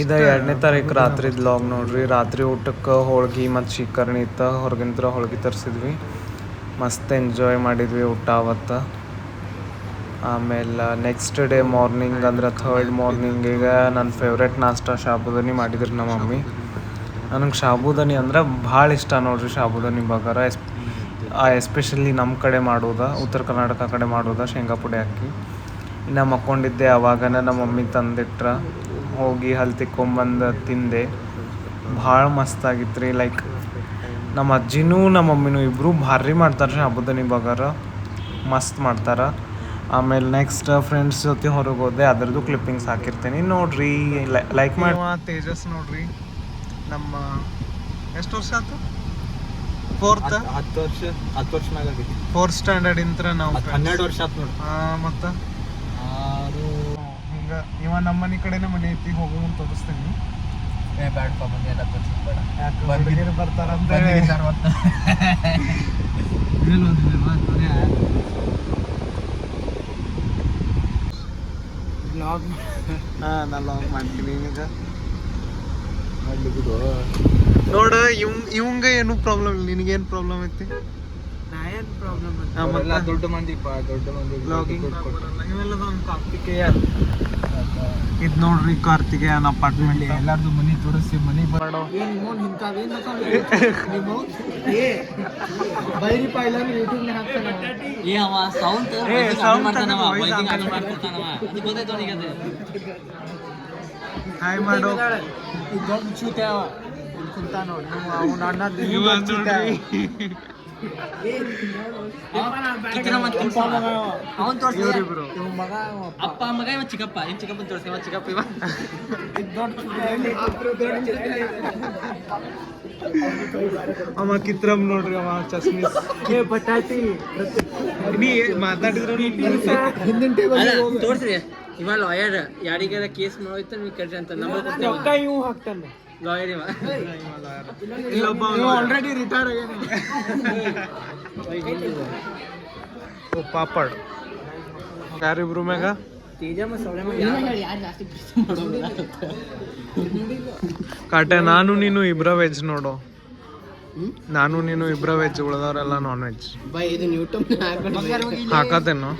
ಇದು 2ನೇ ತಾರೀಕು ರಾತ್ರಿದು ಲಾಗ್ ನೋಡ್ರಿ. ರಾತ್ರಿ ಊಟಕ್ಕೆ ಹೋಳ್ಗೆ ಮತ್ತು ಶಿಕರ್ಣಿ ಇತ್ತು. ಹೊರಗಿಂದ ಹೋಳ್ಗೆ ತರಿಸಿದ್ವಿ. ಮಸ್ತ್ ಎಂಜಾಯ್ ಮಾಡಿದ್ವಿ ಊಟ ಅವತ್ತು. ಆಮೇಲೆ ನೆಕ್ಸ್ಟ್ ಡೇ ಮಾರ್ನಿಂಗ್ ಅಂದ್ರೆ ಥರ್ಡ್ ಮಾರ್ನಿಂಗಿಗೆ ನನ್ನ ಫೇವ್ರೆಟ್ ನಾಷ್ಟ ಸಾಬುದಾನಿ ಮಾಡಿದ್ರು ನಮ್ಮ ಮಮ್ಮಿ. ನನಗೆ ಸಾಬುದಾನಿ ಅಂದ್ರೆ ಭಾಳ ಇಷ್ಟ ನೋಡ್ರಿ. ಸಾಬುದಾನಿ ಬಗಾರ ಎಸ್ಪೆಷಲಿ ನಮ್ಮ ಕಡೆ ಮಾಡೋದು, ಉತ್ತರ ಕರ್ನಾಟಕ ಕಡೆ ಮಾಡೋದು ಶೇಂಗಾ ಪುಡಿ ಹಾಕಿ. ಇನ್ನು ಮಕ್ಕೊಂಡಿದ್ದೆ, ಅವಾಗನೇ ನಮ್ಮ ಮಮ್ಮಿ ತಂದಿಟ್ರ ಹೋಗಿ ಹಲ್ಲು ತಿಕ್ಕೊಂಬಂದು ತಿಂದೆ. ಭಾಳ ಮಸ್ತಾಗಿತ್ತು ರೀ. ಲೈಕ್ ನಮ್ಮ ಅಜ್ಜಿನೂ ನಮ್ಮ ಮಮ್ಮಿನೂ ಇಬ್ಬರು ಭಾರಿ ಮಾಡ್ತಾರೆ ಸಾಬುದಾನಿ ಬಗಾರ, ಮಸ್ತ್ ಮಾಡ್ತಾರೆ. ಆಮೇಲೆ ನೆಕ್ಸ್ಟ್ ಫ್ರೆಂಡ್ಸ್ ಜೊತೆ ಹೊರಗೆ ಹೋದೆ, ಅದರದ್ದು ಕ್ಲಿಪ್ಪಿಂಗ್ಸ್ ಹಾಕಿರ್ತೀನಿ ನೋಡ್ರಿ. ಲೈಕ್ ಮಾಡಿ. ತೇಜಸ್ ನೋಡ್ರಿ, ನಮ್ಮ ಎಷ್ಟು ವರ್ಷ ಆಯ್ತು? 4th 10 ವರ್ಷ ಮ್ಯಾಗ ಆಗೈತಿ. 4th ಸ್ಟ್ಯಾಂಡರ್ಡ್ ಇಂತ್ರ ನಾವು 12 ವರ್ಷ ಆಯ್ತು ನೋಡಿ. ಮತ್ತು ಹಿಂಗೆ ಇವ ನಮ್ಮ ಮನೆ ಕಡೆನೇ ಮನೆ ಐತಿ, ಹೋಗೋ ಮುಂದೆ ತೋರಿಸ್ತೀನಿ. ಬ್ಯಾಡಪ್ಪ ಮನೆ ಎಲ್ಲ ತೋರಿಸ್ಬೇಡ, ಯಾಕೆ ಬರ್ತಾರಂತ ನಾನು ಲಾಗ್ ಮಾಡ್ತೀನಿ ಈಗ. ನೋಡ ಇವಂಗ ಏನು ಪ್ರಾಬ್ಲಮ್ ಇಲ್ಲ, ನಿನಗೇನು ಪ್ರಾಬ್ಲಮ್ ಐತಿ? ನಾ ಏನು ಪ್ರಾಬ್ಲಮ್ ಇಲ್ಲ. ದೊಡ್ಡ ಮಂದಿಪ್ಪ, ದೊಡ್ಡ ಮಂದಿ ಲಾಗಿಂಗ್ ಇವೆಲ್ಲ ಕಾರ್ತಿಕೇಯ. ಇದು ನೋಡ್ರಿ ಕಾರ್ತಿಕೇಯನ್ ಅಪಾರ್ಟ್ಮೆಂಟ್. ಎಲ್ಲಾರ್ದು ಮನೆ ತೋರಿಸಿ ಮನೆ ಮಾಡೋ ಬೈರಿ ಪಾಯಿಲ್ಲ ಯೂಟ್ಯೂಬ್ನ ಹಾಕ್ತಾನ. ಹಾಯ್ ಮಾಡೋ. ದೊಡ್ಡ ಚೂತೆ ಅವ ಕುಂತ ನೋಡಿ. ಅವ್ನ ಅಣ್ಣ ಅವನ್ ತೋರ್ಸಿ ಮಗ ಅಪ್ಪ ಮಗ ಇವ ಚಿಕ್ಕಪ್ಪ. ಏನ್ ಚಿಕ್ಕಪ್ಪ ತೋರಿಸಿ, ಇವ ಚಿಕ್ಕಪ್ಪ. ಇವ ಅವ ಕಿತ್ರಮ್ ನೋಡ್ರಿ, ಅವ ಚಸ್ಮೀಸ್ ಬಟಾಟಿ ನೀ ಮಾತಾಡಿದ್ರು ಹಿಂದಿನ ಟೇಬಲ್ ತೋರ್ಸ್ರಿ. ಇವ ಲಾಯರ್, ಯಾರಿಗಾರ ಕೇಸ್ ಮಾಡೋಯ್ತು ನೀವು ಕೇಳ್ರಿ ಅಂತ ನಮ್ಮ ಇವು ಹಾಕ್ತಾನೆ. ಲಾಯರ್ ಇವ ಆಲ್ರೆಡಿ ರಿಟೈರ್ ಆಗ್ಯಾನ. ಪಾಪಡ್ ಯಾರಿಬ್ರು ಮ್ಯಾಗ ಕಾಟೆ. ನಾನು ನೀನು ಇಬ್ರ ವೆಜ್ ನೋಡು. ನಾನು ನೀನು ಇಬ್ರ ವೆಜ್, ಉಳ್ದವ್ರೆಲ್ಲ ನಾನ್ ವೆಜ್. ಹಾಕತೇನು?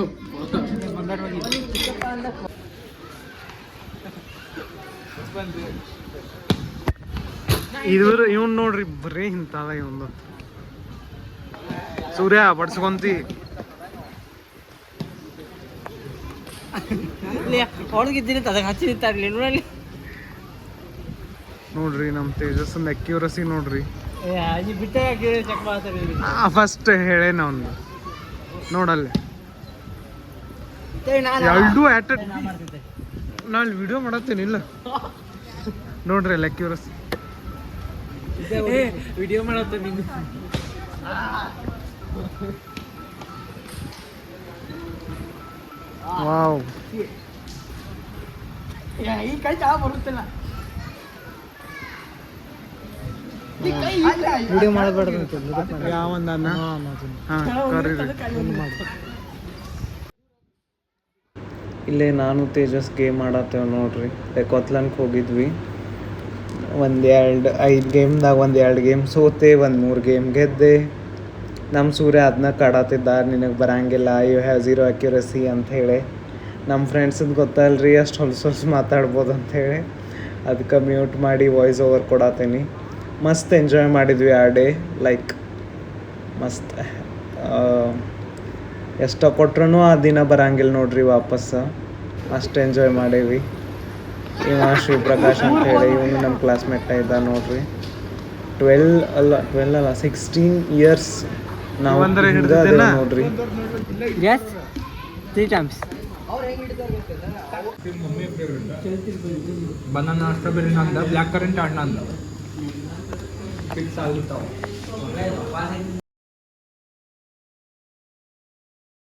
ಇವ್ನು ನೋಡ್ರಿ ಬರೀ ಇಂಥದ ಇವಂದು. ಸೂರ್ಯ ಬಡ್ಸ್ಕೊಂತಿ ಹೊಡ್ಗಿದ್ದೀನಿ ಅದಕ್ಕೆ ಹಚ್ಚಿ ನಿಂತಾರ್ಲಿ ನೋಡಲಿ. ನೋಡ್ರಿ ನಮ್ಮ ತೇಜಸ್ಸಂದು ಅಕ್ಯುರಸಿ ನೋಡ್ರಿ. ಬಿಟ್ಟೆ ಚೆಕ್ ಮಾಡ್ತಾರೆ. ಫಸ್ಟ್ ಹೇಳೇನ ಅವ್ನು ನೋಡಲ್ಲಿ ಎರಡು ನಾನು ವಿಡಿಯೋ ಮಾಡತ್ತೇನಿಲ್ಲ ನೋಡ್ರಿ ಅಲ್ಲಿ ಅಕ್ಯುರಸಿ. ವಿಡಿಯೋ ಮಾಡತ್ತ ನೀನು. ವಾವ್, ಈ ಕೈ ಚಾ ಬರುತ್ತಿಲ್ಲ. ವಿಡಿಯೋ ಮಾಡಬೇಡ್ದು ಯಾವಂದ. ಇಲ್ಲೇ ನಾನು ತೇಜಸ್ ಗೇಮ್ ಆಡತ್ತೇವೆ ನೋಡ್ರಿ. ಕೊತ್ಲನ್ಗೆ ಹೋಗಿದ್ವಿ. 5 ಗೇಮ್ದಾಗ 2 ಗೇಮ್ ಸೋತೆ, 3 ಗೇಮ್ ಗೆದ್ದೆ. ನಮ್ಮ ಸೂರ್ಯ ಅದನ್ನ ಕಾಡತ್ತಿದ್ದ, ನಿನಗೆ ಬರಂಗಿಲ್ಲ, ಯು ಹ್ಯಾವ್ ಝೀರೋ ಅಕ್ಯುರಸಿ ಅಂಥೇಳಿ. ನಮ್ಮ ಫ್ರೆಂಡ್ಸದ್ದು ಗೊತ್ತಲ್ರಿ ಅಷ್ಟು ಹೊಲ್ಸು ಮಾತಾಡ್ಬೋದು ಅಂಥೇಳಿ, ಅದಕ್ಕೆ ಮ್ಯೂಟ್ ಮಾಡಿ ವಾಯ್ಸ್ ಓವರ್ ಕೊಡತ್ತೀನಿ. ಮಸ್ತ್ ಎಂಜಾಯ್ ಮಾಡಿದ್ವಿ ಆ ಡೇ. ಲೈಕ್ ಮಸ್ತ್ ಎಷ್ಟು ಕೊಟ್ರೂ ಆ ದಿನ ಬರಂಗಿಲ್ಲ ನೋಡ್ರಿ ವಾಪಸ್ಸು. ಅಷ್ಟು ಎಂಜಾಯ್ ಮಾಡೇವಿ. ಇವ ಶಿವಪ್ರಕಾಶ್ ಅಂತ ಹೇಳಿ, ಇವನು ನಮ್ಮ ಕ್ಲಾಸ್ಮೇಟ್ ಇದ್ದ ನೋಡ್ರಿ. 12 ಅಲ್ಲ 16 ಇಯರ್ಸ್ ನಾವು ನೋಡ್ರಿ. ಬನಾನಾ ಸ್ಟ್ರಾಬೆರಿ ನಂದ, ಬ್ಲ್ಯಾಕ್ ಕರೆಂಟ್ ಹಣ್ಣು ನಂದ. ಫಿಕ್ಸ್ ಆಗಿರ್ತಾವ.